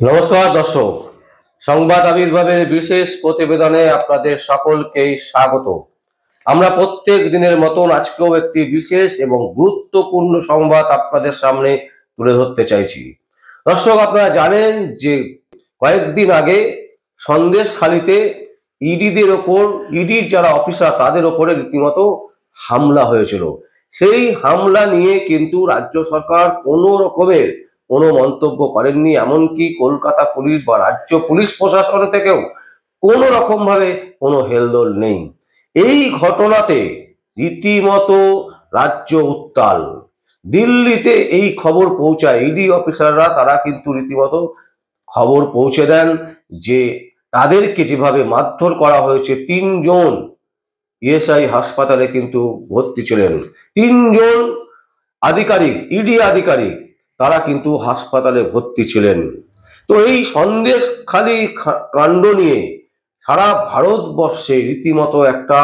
নমস্কার দর্শক, সংবাদ আবির্ভাবের বিশেষ প্রতিবেদনে আপনাদের সকলকেই স্বাগত। আমরা প্রত্যেক দিনের মতন আজকেও একটি বিশেষ এবং গুরুত্বপূর্ণ সংবাদ আপনাদের সামনে তুলে ধরতে চাইছি। দর্শক, আপনারা জানেন যে কয়েকদিন আগে সন্দেশখালিতে ইডিদের ওপর, ইডির যারা অফিসার তাদের ওপরে রীতিমতো হামলা হয়েছিল। সেই হামলা নিয়ে কিন্তু রাজ্য সরকার কোনো রকমের কোনো মন্তব্য করেননি, এমনকি কলকাতা পুলিশ বা রাজ্য পুলিশ প্রশাসন থেকেও কোনো রকম ভাবে কোনো হেলদোল নেই। এই ঘটনাতে রীতিমতো রাজ্য উত্তাল। দিল্লিতে এই খবর পৌঁছায়, ইডি অফিসাররা তারা কিন্তু রীতিমতো খবর পৌঁছে দেন যে তাদেরকে যেভাবে মারধর করা হয়েছে। তিনজন ইএসআই হাসপাতালে কিন্তু ভর্তি ছিলেন, তিনজন আধিকারিক, ইডি আধিকারিক, তারা কিন্তু হাসপাতালে ভর্তি ছিলেন। তো এই সন্দেশখালি কাণ্ড নিয়ে সারা ভারতবর্ষে রীতিমতো একটা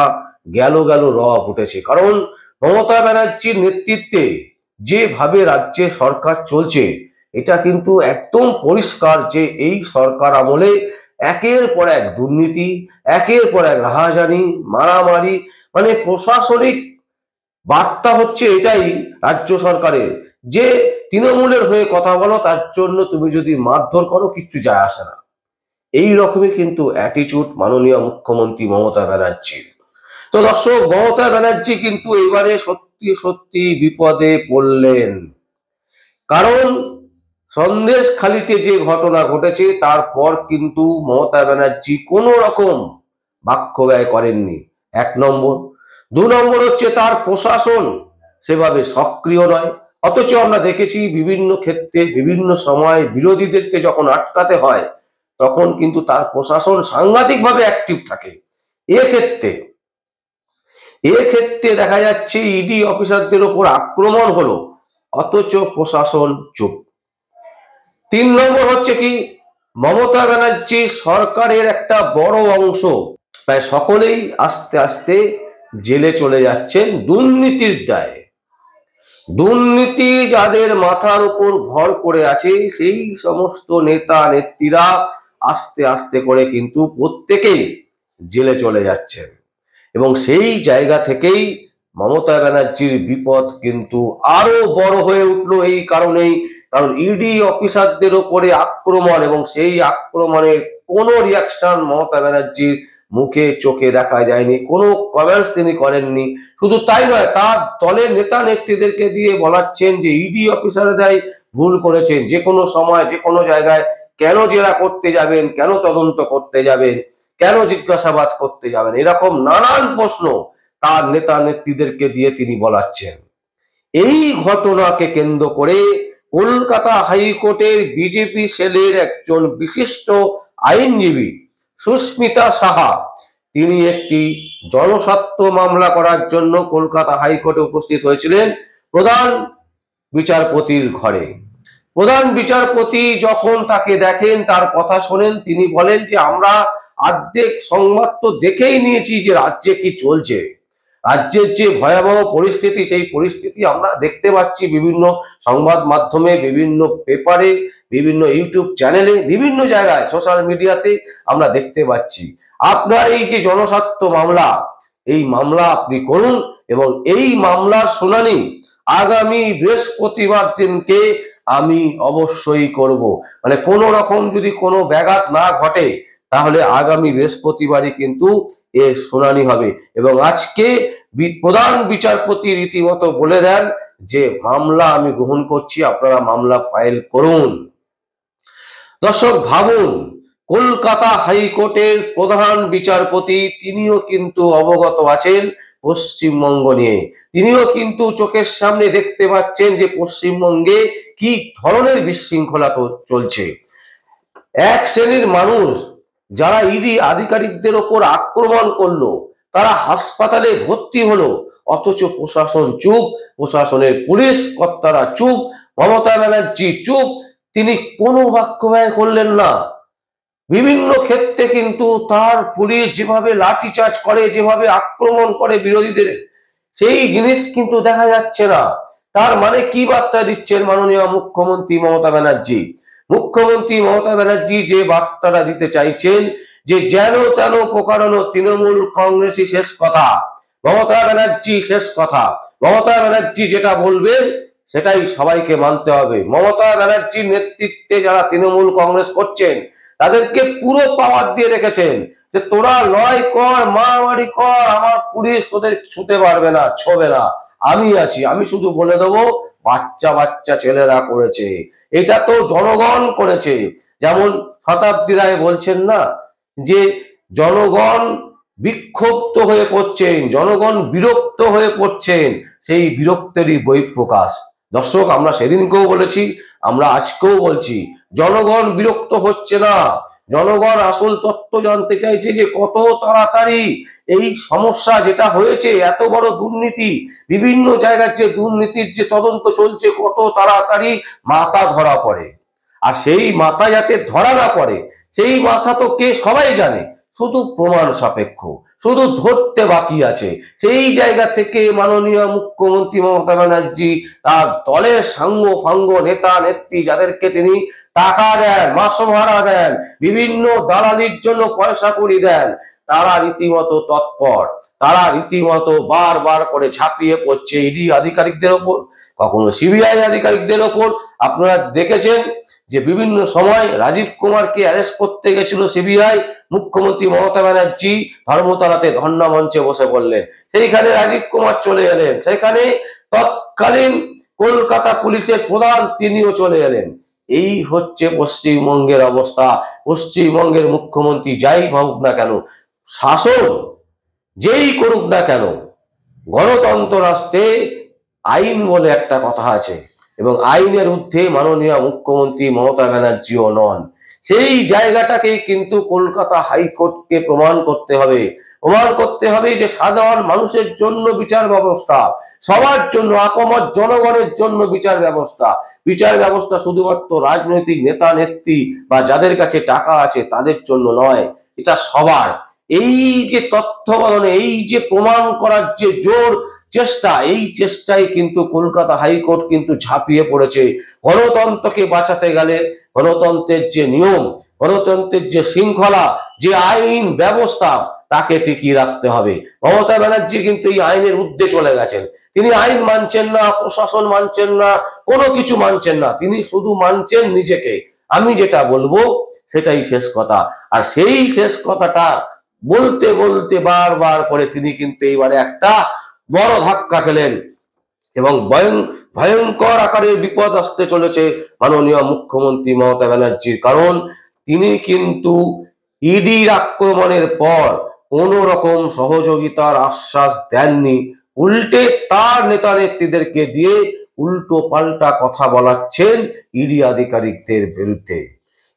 গেল রব উঠেছে। কারণ মমতা ব্যানার্জির নেতৃত্বে যেভাবে রাজ্যে সরকার চলছে, এটা কিন্তু একদম পরিষ্কার যে এই সরকার আমলে একের পর এক দুর্নীতি, একের পর এক রাহাজানি, মারামারি, মানে প্রশাসনিক বার্তা হচ্ছে এটাই রাজ্য সরকারের যে তৃণমূলের হয়ে কথা বলো, তার জন্য তুমি যদি মারধর করো কিচ্ছু যায় আসে না। এই রকমই কিন্তু অ্যাটিটিউড মাননীয় মুখ্যমন্ত্রী মমতা ব্যানার্জির। তো দর্শক, মমতা ব্যানার্জি কিন্তু এবারে সত্যি সত্যি বিপদে পড়লেন। কারণ সন্দেশখালিতে যে ঘটনা ঘটেছে তারপর কিন্তু মমতা ব্যানার্জি কোনো রকম বাক্য ব্যয় করেননি, এক নম্বর। দু নম্বর হচ্ছে তার প্রশাসন সেভাবে সক্রিয় নয়। অথচ আমরা দেখেছি বিভিন্ন ক্ষেত্রে বিভিন্ন সময় বিরোধীদেরকে যখন আটকাতে হয় তখন কিন্তু তার প্রশাসন সাংঘাতিকভাবে অ্যাক্টিভ থাকে। এক্ষেত্রে দেখা যাচ্ছে ইডি অফিসারদের ওপর আক্রমণ হলো, অথচ প্রশাসন চুপ। তিন নম্বর হচ্ছে কি, মমতা ব্যানার্জি সরকারের একটা বড় অংশ, প্রায় সকলেই আস্তে আস্তে জেলে চলে যাচ্ছেন দুর্নীতির দায়ে। দুর্নীতি যাদের মাথার উপর ভর করে আছে সেই সমস্ত নেতা নেত্রীরা আস্তে আস্তে করে কিন্তু প্রত্যেকেই জেলে চলে যাচ্ছেন। এবং সেই জায়গা থেকেই মমতা ব্যানার্জির বিপদ কিন্তু আরো বড় হয়ে উঠলো। এই কারণেই, কারণ ইডি অফিসারদের উপরে আক্রমণ এবং সেই আক্রমণের কোনো রিয়াকশন মমতা ব্যানার্জির মুখে চোখে দেখা যায়নি, কোনো কমেন্টস তিনি করেননি। শুধু তাই নয়, তার দলের নেতা নেত্রীদেরকে দিয়ে বলাচ্ছেন যে ইডি অফিসাররাই ভুল করেছেন, যে কোনো সময় যে কোনো জায়গায় কেন জেরা করতে যাবেন, কেন তদন্ত করতে যাবেন, কেন জিজ্ঞাসাবাদ করতে যাবেন, এরকম নানান প্রশ্ন তার নেতা নেত্রীদেরকে দিয়ে তিনি বলাচ্ছেন। এই ঘটনাকে কেন্দ্র করে কলকাতা হাইকোর্টের বিজেপি সেলের একজন বিশিষ্ট আইনজীবী সুস্মিতা সাহা, তিনি একটি জনস্বার্থ মামলা করার জন্য কলকাতা হাইকোর্টে উপস্থিত হয়েছিলেন প্রধান বিচারপতির ঘরে। প্রধান বিচারপতি যখন তাকে দেখেন, তার কথা শোনেন, তিনি বলেন যে আমরা অর্ধেক সংবাদ তো দেখেই নিয়েছি যে রাজ্যে কি চলছে, রাজ্যের যে ভয়াবহ পরিস্থিতি, সেই পরিস্থিতি আমরা দেখতে পাচ্ছি বিভিন্ন সংবাদ মাধ্যমে, বিভিন্ন পেপারে, বিভিন্ন ইউটিউব চ্যানেলে, বিভিন্ন জায়গায় সোশ্যাল মিডিয়াতে আমরা দেখতে পাচ্ছি। আপনার এই যে জনস্বার্থ মামলা, এই মামলা আপনি করুন এবং এই মামলার শুনানি আগামী বৃহস্পতিবার দিনকে আমি অবশ্যই করব। মানে কোনো রকম যদি কোনো ব্যাঘাত না ঘটে তাহলে আগামী বৃহস্পতিবারই কিন্তু এর শুনানি হবে। এবং আজকে প্রধান বিচারপতি রীতিমতো বলে দেন যে মামলা আমি গ্রহণ করছি, আপনারা মামলা ফাইল করুন। দর্শক ভাবুন, কলকাতা হাইকোর্টের প্রধান বিচারপতি তিনিও কিন্তু অবগত আছেন পশ্চিমবঙ্গ নিয়ে, তিনিও কিন্তু চোখের সামনে দেখতে পাচ্ছেন যে পশ্চিমবঙ্গে কি ধরনের বিশৃঙ্খলা চলছে। এক শ্রেণীর মানুষ যারা ইডি আধিকারিকদের ওপর আক্রমণ করলো, তারা হাসপাতালে ভর্তি হলো, অথচ প্রশাসন চুপ, প্রশাসনের পুলিশ কর্তারা চুপ, মমতা ব্যানার্জি চুপ, তিনি কোনো বাক্য ব্যয় করলেন না। বিভিন্ন ক্ষেত্রে কিন্তু তার পুলিশ যেভাবে লাঠিচার্জ করে, যেভাবে আক্রমণ করে বিরোধীদের, সেই জিনিস কিন্তু দেখা যাচ্ছে না। তার মানে কি বার্তা দিচ্ছেন মাননীয় মুখ্যমন্ত্রী মমতা ব্যানার্জি? মুখ্যমন্ত্রী মমতা ব্যানার্জি যে বার্তাটা দিতে চাইছেন যে যেন তেন প্রকারণ তৃণমূল কংগ্রেসই শেষ কথা, মমতা ব্যানার্জি শেষ কথা, মমতা ব্যানার্জি যেটা বলবেন সেটাই সবাইকে মানতে হবে। মমতা ব্যানার্জির নেতৃত্বে যারা তৃণমূল কংগ্রেস করছেন তাদেরকে পুরো পাওয়ার দিয়ে রেখেছেন যে তোরা লড়াই কর, মারামারি কর, আমার পুলিশ তোদের ছুতে পারবে না, ছোবে না, আমি আছি, আমি শুধু বলে দেবো বাচ্চা বাচ্চা ছেলেরা করেছে, এটা তো জনগণ করেছে। যেমন শতাব্দী রায় বলছেন না যে জনগণ বিক্ষুব্ধ হয়ে পড়ছেন, জনগণ বিরক্ত হয়ে পড়ছেন, সেই বিরক্তেরই বহিঃপ্রকাশ। দর্শক, আমরা সেদিনকেও বলেছি, আমরা আজকেও বলছি, জনগণ বিরক্ত হচ্ছে না, জনগণ আসল তথ্য জানতে চাইছে যে কত তাড়াতাড়ি এই সমস্যা যেটা হয়েছে, এত বড় দুর্নীতি, বিভিন্ন জায়গার যে দুর্নীতির যে তদন্ত চলছে, কত তাড়াতাড়ি মাথা ধরা পড়ে। আর সেই মাথা যাতে ধরা না পড়ে, সেই মাথা তো কে সবাই জানে, শুধু প্রমাণ সাপেক্ষ, শুধু ধরতে বাকি আছে। সেই জায়গা থেকে মাননীয় মুখ্যমন্ত্রী মমতা ব্যানার্জি তার দলের সাঙ্গ ফাঙ্গ নেতা নেত্রী যাদেরকে তিনি টাকা দেন, মাসো ভাড়া দেন, বিভিন্ন দালালির জন্য পয়সা কড়ি দেন, তারা রীতিমতো তৎপর, তারা রীতিমতো বারবার করে ঝাঁপিয়ে পড়ছে ইডি আধিকারিকদের ওপর, কখনো সিবিআই আধিকারিকদের ওপর। আপনারা দেখেছেন যে বিভিন্ন সময় রাজীব কুমারকে অ্যারেস্ট করতে গেছিল সিবিআই, মুখ্যমন্ত্রী মমতা ব্যানার্জি ধর্মতলাতে ধর্ণা মঞ্চে বসে পড়লেন, সেইখানে রাজীব কুমার চলে এলেন, সেখানে তৎকালীন কলকাতা পুলিশের প্রধান তিনিও চলে এলেন। এই হচ্ছে পশ্চিমবঙ্গের অবস্থা। পশ্চিমবঙ্গের মুখ্যমন্ত্রী যাই ভাবুক না কেন, শাসন যেই করুক না কেন, গণতন্ত্র রাষ্ট্রে আইন বলে একটা কথা আছে, এবং আইনের ঊর্ধ্বে মাননীয় মুখ্যমন্ত্রী মমতা ব্যানার্জিও নন। সেই জায়গাটাকেই কিন্তু কলকাতা হাইকোর্টকে প্রমাণ করতে হবে, প্রমাণ করতে হবে যে সাধারণ মানুষের জন্য বিচার ব্যবস্থা, সবার জন্য, আপামর জনগণের জন্য বিচার ব্যবস্থা। বিচার ব্যবস্থা শুধুমাত্র রাজনৈতিক নেতা নেত্রী বা যাদের কাছে টাকা আছে তাদের জন্য নয়, এটা সবার। এই যে তথ্য বলনে, এই যে প্রমাণ করার যে জোর চেষ্টা, এই চেষ্টায় কিন্তু কলকাতা হাইকোর্ট কিন্তু ঝাঁপিয়ে পড়েছে। গণতন্ত্রকে বাঁচাতে গেলে গণতন্ত্রের যে নিয়ম, গণতন্ত্রের যে শৃঙ্খলা, যে আইন ব্যবস্থা, তাকে টিকিয়ে রাখতে হবে। মমতা ব্যানার্জি কিন্তু এই আইনের ঊর্ধ্বে চলে গেছেন। তিনি আইন মানছেন না, প্রশাসন মানছেন না, কোনো কিছু মানছেন না, তিনি শুধু মানছেন নিজেকে। আমি যেটা বলবো সেটাই শেষ কথা। আর সেই শেষ কথাটা বলতে বলতে বারবার করে তিনি কিন্তু এইবারে একটা বড় ধাক্কা খেলেন, এবং ভয়ঙ্কর আকারে বিপদ আসতে চলেছে মাননীয় মুখ্যমন্ত্রী মমতা ব্যানার্জির। কারণ তিনি কিন্তু ইডির আক্রমণের পর কোন রকম সহযোগিতার আশ্বাস দেননি, উল্টে তার নেতা নেত্রীদেরকে দিয়ে উল্টো পাল্টা কথা বলাচ্ছেন ইডি আধিকারিকদের বিরুদ্ধে।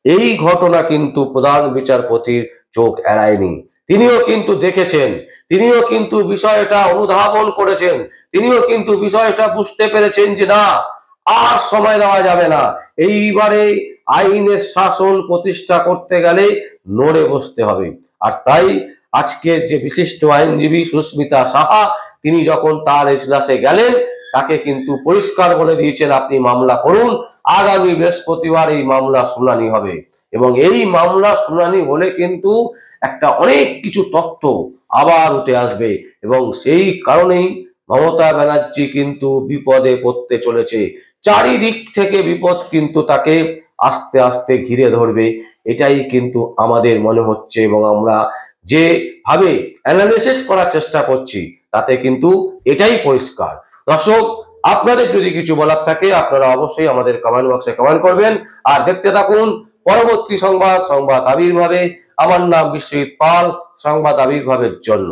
এই ঘটনা কিন্তু প্রধান বিচারপতির চোখ এড়ায়নি, তিনিও কিন্তু দেখেছেন, তিনিও কিন্তু বিষয়টা অনুধাবন করেছেন, তিনিও কিন্তু বিষয়টা বুঝতে পেরেছেন যে না, আর সময় দেওয়া যাবে না, এইবারে আইনের শাসন প্রতিষ্ঠা করতে গেলে নড়ে বসতে হবে। আর তাই আজকের যে বিশিষ্ট আইনজীবী সুস্মিতা সাহা, তিনি যখন তার এজলাসে গেলেন, তাকে কিন্তু পরিষ্কার বলে দিয়েছেন আপনি মামলা করুন, আগামী বৃহস্পতিবার এই মামলা শুনানি হবে, এবং এই মামলা শুনানি হলে কিন্তু একটা অনেক কিছু তথ্য আবার উঠে আসবে, এবং সেই কারণেই মমতা ব্যানার্জি কিন্তু বিপদে পড়তে চলেছে। চারিদিক থেকে বিপদ কিন্তু তাকে আস্তে আস্তে ঘিরে ধরবে, এটাই কিন্তু আমাদের মনে হচ্ছে, এবং আমরা যেভাবে অ্যানালিসিস করার চেষ্টা করছি তাতে কিন্তু এটাই পরিষ্কার। দর্শক, আপনাদের যদি কিছু বলার থাকে আপনারা অবশ্যই আমাদের কমেন্ট বক্সে কমেন্ট করবেন, আর দেখতে থাকুন পরবর্তী সংবাদ আবির্ভাবে। আমার নাম বিশ্বজিৎ পাল, সংবাদ আবির্ভাবের জন্য।